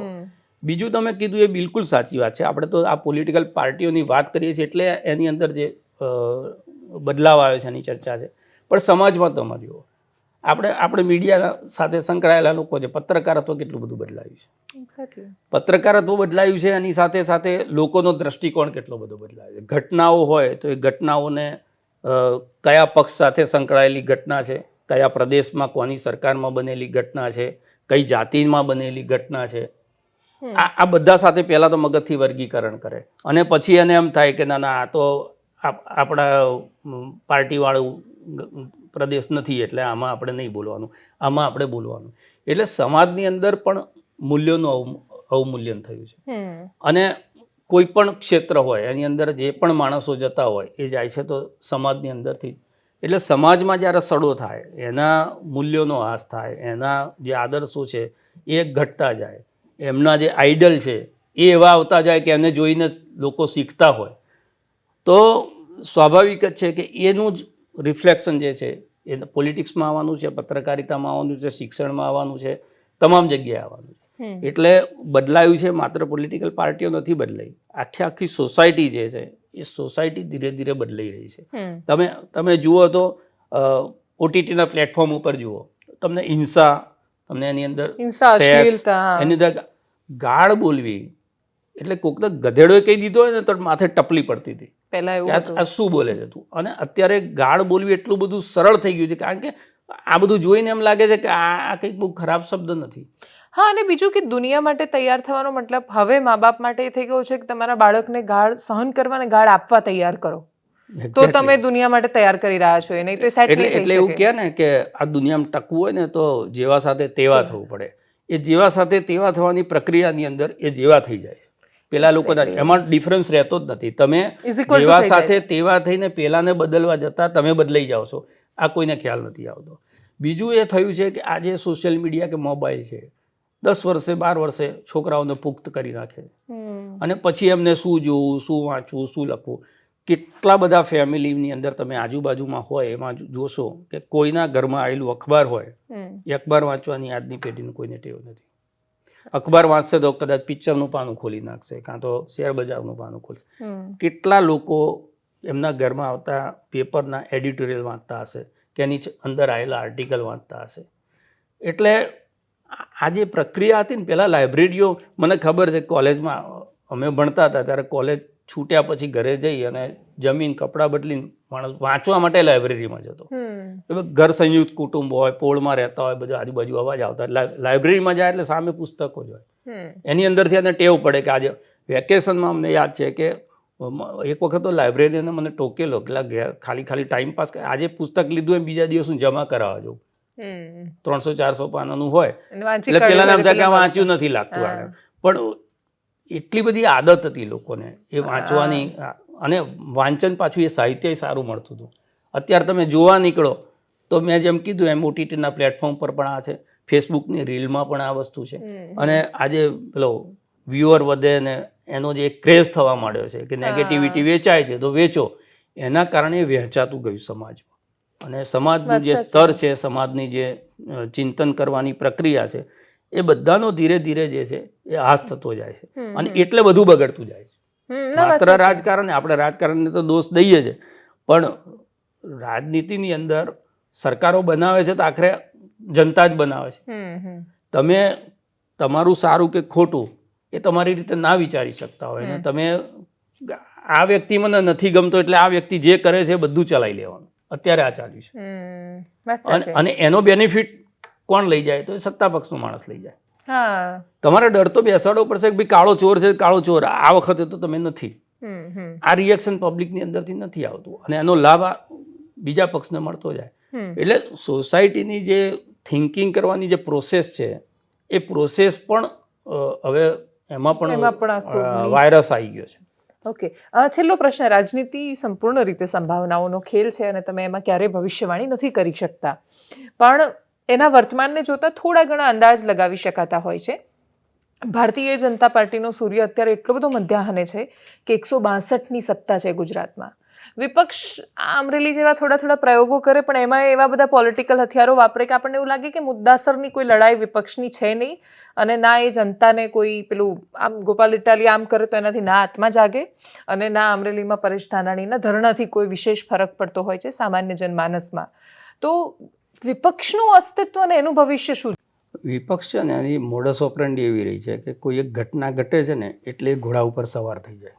બીજું તમે કીધું એ બિલકુલ સાચી વાત છે. આપણે તો આ પોલિટિકલ પાર્ટીઓની વાત કરીએ છીએ એટલે એની અંદર જે બદલાવ આવ્યો છે એની ચર્ચા છે. પણ સમાજમાં તમે જુઓ, આપણે મીડિયા સાથે સંકળાયેલા લોકો છે, પત્રકારત્વ કેટલું બધું બદલાયું છે.
એક્ઝેક્ટલી.
પત્રકારત્વ બદલાયું છે, એની સાથે સાથે લોકોનો દ્રષ્ટિકોણ કેટલો બધો બદલાયો છે. ઘટનાઓ હોય તો એ ઘટનાઓને કયા પક્ષ સાથે સંકળાયેલી ઘટના છે, કયા પ્રદેશમાં કોની સરકારમાં બનેલી ઘટના છે, કઈ જાતિમાં બનેલી ઘટના છે, આ બધા સાથે પહેલાં તો મગજથી વર્ગીકરણ કરે અને પછી એને એમ થાય કે ના ના આ તો આપણા પાર્ટીવાળું પ્રદેશ નથી એટલે આમાં આપણે નહીં બોલવાનું, આમાં આપણે બોલવાનું. એટલે સમાજની અંદર પણ મૂલ્યોનું અવમૂલ્યન થયું છે. અને કોઈ પણ ક્ષેત્ર હોય એની અંદર જે પણ માણસો જતા હોય એ જાય છે તો સમાજની અંદરથી. એટલે સમાજમાં જ્યારે સડો થાય, એના મૂલ્યોનો હાસ થાય, એના જે આદર્શો છે એ ઘટતા જાય, એમના જે આઈડલ છે એ એવા આવતા જાય કે એને જોઈને લોકો શીખતા હોય, તો સ્વાભાવિક જ છે કે એનું જ રિફ્લેક્શન જે છે એ પોલિટિક્સમાં આવવાનું છે, પત્રકારિતામાં આવવાનું છે, શિક્ષણમાં આવવાનું છે, તમામ જગ્યાએ આવવાનું છે. એટલે બદલાયું છે, માત્ર પોલિટિકલ પાર્ટીઓ નથી બદલાઈ, આખી સોસાયટી જે છે એ સોસાયટી ધીરે ધીરે બદલાઈ રહી છે. તમે જુઓ તો ઓટીટીના પ્લેટફોર્મ ઉપર જુઓ, તમને હિંસા, તમને એની અંદર સેક્સ, એની અંદર ગાળ બોલવી એટલે કોક તો ગધેડોએ કહી દીધો હોય ને તો માથે ટપલી પડતી હતી પહેલા, એવું આ શું બોલે છે તું. અને અત્યારે ગાળ બોલવી એટલું બધું સરળ થઈ ગયું છે, કારણ કે આ બધું જોઈને એમ લાગે છે કે આ કંઈક બહુ ખરાબ શબ્દ નથી.
હા, અને બીજું કે દુનિયા માટે તૈયાર થવાનો મતલબ હવે મા બાપ માટે એ થઈ ગયો છે કે તમારા બાળકને ગાળ સહન કરવા અને ગાળ આપવા તૈયાર કરો, તો તમે દુનિયા માટે તૈયાર કરી રહ્યા છો. નહીં તો સેટ નહીં થઈ શકે.
એટલે એવું કહે ને કે આ દુનિયામાં ટકવું હોય ને તો જેવા સાથે તેવા થવું પડે. એ જેવા સાથે તેવા થવાની પ્રક્રિયાની અંદર એ જેવા થઈ જાય. પેલા લોકો એમાં ડિફરન્સ રહેતો જ નથી. તમે જેવા સાથે તેવા થઈને પેલાને બદલવા જતા તમે બદલાઈ જાઓ છો, આ કોઈને ખ્યાલ નથી આવતો. બીજું એ થયું છે કે આજે સોશિયલ મીડિયા કે મોબાઈલ છે, 10 વર્ષે 12 વર્ષે છોકરાઓને પુખ્ત કરી નાખે. અને પછી એમને શું જોવું, શું વાંચવું, શું લખવું. કેટલા બધા ફેમિલીની અંદર તમે આજુબાજુમાં હોય એમાં જોશો કે કોઈના ઘરમાં આવેલું અખબાર હોય, એ અખબાર વાંચવાની આજની પેઢીને કોઈને ટેવ નથી. અખબાર વાંચશે તો કદાચ પિક્ચરનું પાનું ખોલી નાખશે, કાં તો શેર બજારનું પાનું ખોલશે. કેટલા લોકો એમના ઘરમાં આવતા પેપરના એડિટોરિયલ વાંચતા હશે કે એની અંદર આવેલા આર્ટિકલ વાંચતા હશે. એટલે આ જે પ્રક્રિયા હતી ને, પહેલાં લાઇબ્રેરીઓ, મને ખબર છે કોલેજમાં અમે ભણતા હતા ત્યારે કોલેજ છૂટ્યા પછી ઘરે જઈ અને જમીન કપડાં બદલીને માણસ વાંચવા માટે લાઇબ્રેરીમાં જતો. ઘર સંયુક્ત કુટુંબ હોય, પોળમાં રહેતા હોય, બધા આજુબાજુ અવાજ આવતા, લાઇબ્રેરીમાં જાય એટલે સામે પુસ્તકો જ હોય. એની અંદરથી એને ટેવ પડે કે આજે વેકેશનમાં અમને યાદ છે કે એક વખત તો લાઇબ્રેરીને મને ટોકેલો કે ખાલી ટાઈમ પાસ, આજે પુસ્તક લીધું એમ બીજા દિવસ હું જમા કરાવવા જાઉં. 300-400 પાનાનું હોય એટલે પેલા નામ થાય કે વાંચ્યું નથી લાગતું આને. પણ એટલી બધી આદત હતી લોકોને એ વાંચવાની, અને વાંચન પાછું એ સાહિત્ય સારું મળતું હતું. અત્યારે તમે જોવા નીકળો તો મેં જેમ કીધું એમ ઓટીટીના પ્લેટફોર્મ પર પણ આ છે, ફેસબુકની રીલમાં પણ આ વસ્તુ છે. અને આજે પેલો વ્યુઅર વધે ને એનો જે ક્રેઝ થવા માંડ્યો છે કે નેગેટિવિટી વેચાય છે તો વેચો, એના કારણે વહેંચાતું ગયું સમાજમાં. અને સમાજનું જે સ્તર છે, સમાજની જે ચિંતન કરવાની પ્રક્રિયા છે, એ બધાનો ધીરે ધીરે જે છે એ હાસ થતો જાય છે. અને એટલે બધું બગડતું જાય છે. માત્ર રાજકારણ, આપણે રાજકારણને તો દોષ દઈએ છીએ, પણ રાજનીતિની અંદર સરકારો બનાવે છે તો આખરે જનતા જ બનાવે છે. તમે તમારું સારું કે ખોટું એ તમારી રીતે ના વિચારી શકતા હોય ને તમે આ વ્યક્તિ મને નથી ગમતો એટલે આ વ્યક્તિ જે કરે છે બધું ચલાવી લેવાનું. અત્યારે આ ચાલ્યું છે. અને એનો બેનિફિટ કોણ લઈ જાય તો સત્તા પક્ષનો માણસ લઈ જાય. તમારે ડર તો બેસાડવો પડશે કે ભાઈ કાળો ચોર છે, કાળો ચોર, આ વખતે તો તમે નથી. આ રિએક્શન પબ્લિકની અંદરથી નથી આવતું અને એનો લાભ બીજા પક્ષને મળતો જાય. એટલે સોસાયટીની જે થિંકિંગ કરવાની જે પ્રોસેસ છે એ પ્રોસેસ પણ હવે એમાં પણ વાયરસ આવી ગયો છે.
ઓકે, છેલ્લો પ્રશ્ન. રાજનીતિ સંપૂર્ણ રીતે સંભાવનાઓનો ખેલ છે અને તમે એમાં ક્યારેય ભવિષ્યવાણી નથી કરી શકતા, પણ એના વર્તમાનને જોતા થોડા ઘણા અંદાજ લગાવી શકાતા હોય છે. ભારતીય જનતા પાર્ટીનો સૂર્ય અત્યારે એટલો બધો મધ્યાહને છે કે 162ની સત્તા છે ગુજરાતમાં. વિપક્ષ આ અમરેલી જેવા થોડા થોડા પ્રયોગો કરે પણ એમાં એવા બધા પોલિટિકલ હથિયારો વાપરે કે આપણને એવું લાગે કે મુદ્દાસરની કોઈ લડાઈ વિપક્ષની છે નહીં અને ના એ જનતાને કોઈ પેલું આમ ગોપાલ ઇટાલિયા આમ કરે તો એનાથી ના આત્મા જાગે અને ના અમરેલીમાં પરેશ ધાનાણીના ધરણાથી કોઈ વિશેષ ફરક પડતો હોય છે સામાન્ય જનમાનસમાં. તો વિપક્ષનું અસ્તિત્વ અને એનું ભવિષ્ય શું?
વિપક્ષ છે ને એની મોડસ ઓપરેન્ડી એવી રહી છે કે કોઈ એક ઘટના ઘટે છે ને એટલે એ ઘોડા ઉપર સવાર થઈ જાય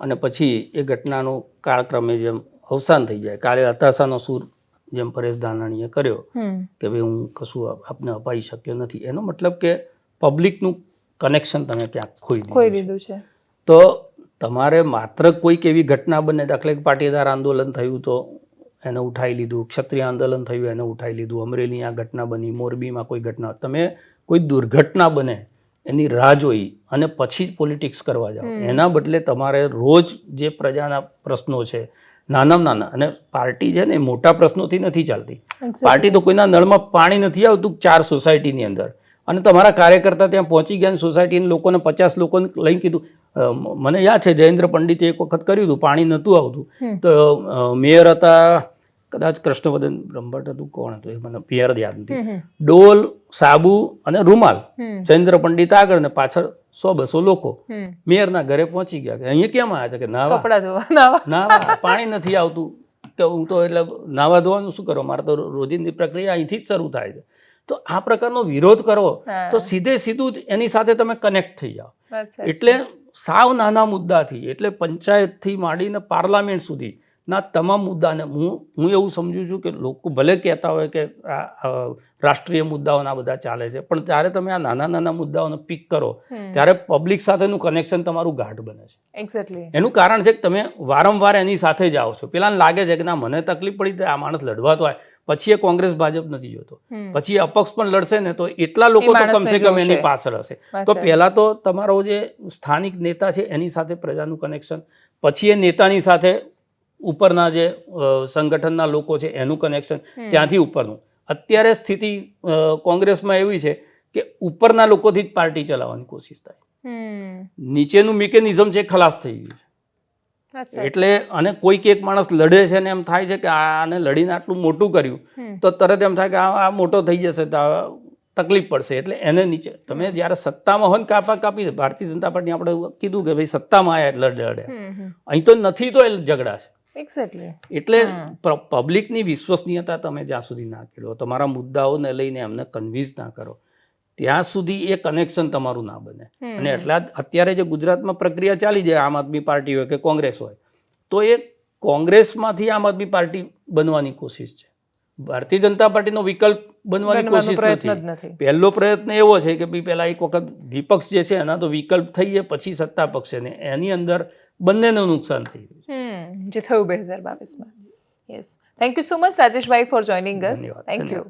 અને પછી એ ઘટનાનું કાળક્રમે જેમ અવસાન થઈ જાય. કાલે હતાશાનો સૂર જેમ પરેશ ધાનાણીએ કર્યો કે ભાઈ હું કશું આપને અપાઈ શક્યો નથી, એનો મતલબ કે પબ્લિકનું કનેક્શન તમે ક્યાંક ખોઈ દીધું છે. તો તમારે માત્ર કોઈક એવી ઘટના બને, દાખલા કે પાટીદાર આંદોલન થયું તો એને ઉઠાવી લીધું, ક્ષત્રિય આંદોલન થયું એને ઉઠાવી લીધું, અમરેલી આ ઘટના બની, મોરબીમાં કોઈ ઘટના, તમે કોઈ દુર્ઘટના બને એની રાહ જોઈ અને પછી જ પોલિટિક્સ કરવા જાઓ. એના બદલે તમારે રોજ જે પ્રજાના પ્રશ્નો છે નાનામાં નાના, અને પાર્ટી છે ને એ મોટા પ્રશ્નોથી નથી ચાલતી. પાર્ટી તો કોઈના નળમાં પાણી નથી આવતું 4 સોસાયટીની અંદર અને તમારા કાર્યકર્તા ત્યાં પહોંચી ગયા અને સોસાયટીના લોકોને 50 લોકોને લઈને કીધું. મને યાદ છે જયેન્દ્ર પંડિતે એક વખત કર્યું હતું, પાણી નહોતું આવતું તો મેયર હતા કદાચ કૃષ્ણવર્ધન બ્રહ્મભટ્ટ હતું, કોણ હતું એ મને મેયર યાદ નથી, ડોલ, સાબુ અને રૂમાલ, જયેન્દ્ર પંડિત આગળ ને પાછળ 100-200 લોકો મેયરના ઘરે પહોંચી ગયા કે અહીંયા કેમ આવ્યા છે કે નાવા પાણી નથી આવતું. કે હું તો એટલે નાવા ધોવાનું શું કરો, મારે તો રોજિંદી પ્રક્રિયા અહીંથી જ શરૂ થાય છે. તો આ પ્રકારનો વિરોધ કરો તો સીધે સીધું જ એની સાથે તમે કનેક્ટ થઈ જાઓ. એટલે સાવ નાના મુદ્દાથી, એટલે પંચાયતથી માંડીને પાર્લામેન્ટ સુધી ના તમામ મુદ્દાને હું એવું સમજુ છું કે લોકો ભલે કહેતા હોય કે રાષ્ટ્રીય મુદ્દાઓના બધા ચાલે છે, પણ જ્યારે તમે આ નાના નાના મુદ્દાઓને પીક કરો ત્યારે પબ્લિક સાથેનું કનેક્શન તમારું ગાઢ બને છે.
એક્ઝેક્ટલી
એનું કારણ છે કે તમે વારંવાર એની સાથે જાઓ છો. પેલાને લાગે છે કે ના મને તકલીફ પડી આ માણસ લડવાતો હોય, પછી એ કોંગ્રેસ ભાજપ નથી જોતો, પછી અપક્ષ પણ લડશે ને તો એટલા લોકો તો કમસે કમ એની પાછળ હશે. તો પહેલા તો તમારો જે સ્થાનિક નેતા છે એની સાથે પ્રજાનું કનેક્શન, પછી એ નેતાની સાથે ઉપરના જે સંગઠનના લોકો છે એનું કનેક્શન, ત્યાંથી ઉપરનું. અત્યારે સ્થિતિ કોંગ્રેસમાં એવી છે કે ઉપરના લોકોથી જ પાર્ટી ચલાવવાની કોશિશ થાય, નીચેનું મિકેનિઝમ છે ખલાસ થઈ ગયું છે. એટલે અને કોઈક એક માણસ લડે છે ને એમ થાય છે કે આને લડીને આટલું મોટું કર્યું તો તરત એમ થાય કે આ મોટો થઈ જશે તો તકલીફ પડશે, એટલે એને નીચે. તમે જ્યારે સત્તામાં હોય ને કાપી છે. ભારતીય જનતા પાર્ટી આપણે કીધું કે ભાઈ સત્તામાં આવ્યા એટલે લડે, અહીં તો નથી તો એ ઝઘડા છે. એટલે પબ્લિકની વિશ્વસનીયતા તમે જ્યાં સુધી ના કેળવો, તમારા મુદ્દાઓને લઈને એમને કન્વિન્સ ના કરો, ત્યાં સુધી એ કનેક્શન તમારું ના બને. અને એટલા અત્યારે જે ગુજરાતમાં પ્રક્રિયા ચાલી જાય, આમ આદમી પાર્ટી હોય કે કોંગ્રેસ હોય, તો એ કોંગ્રેસમાંથી આમ આદમી પાર્ટી બનવાની કોશિશ છે, ભારતીય જનતા પાર્ટીનો વિકલ્પ બનવાની કોશિશ નથી. પહેલો પ્રયત્ન એવો છે કે ભાઈ પહેલા એક વખત વિપક્ષ જે છે એના તો વિકલ્પ થઈએ પછી સત્તા પક્ષ, ને એની અંદર બંનેનું નુકસાન થઈ ગયું
જે થયું 2022માં. Yes, thank you so much રાજેશભાઈ for joining us. Thank you.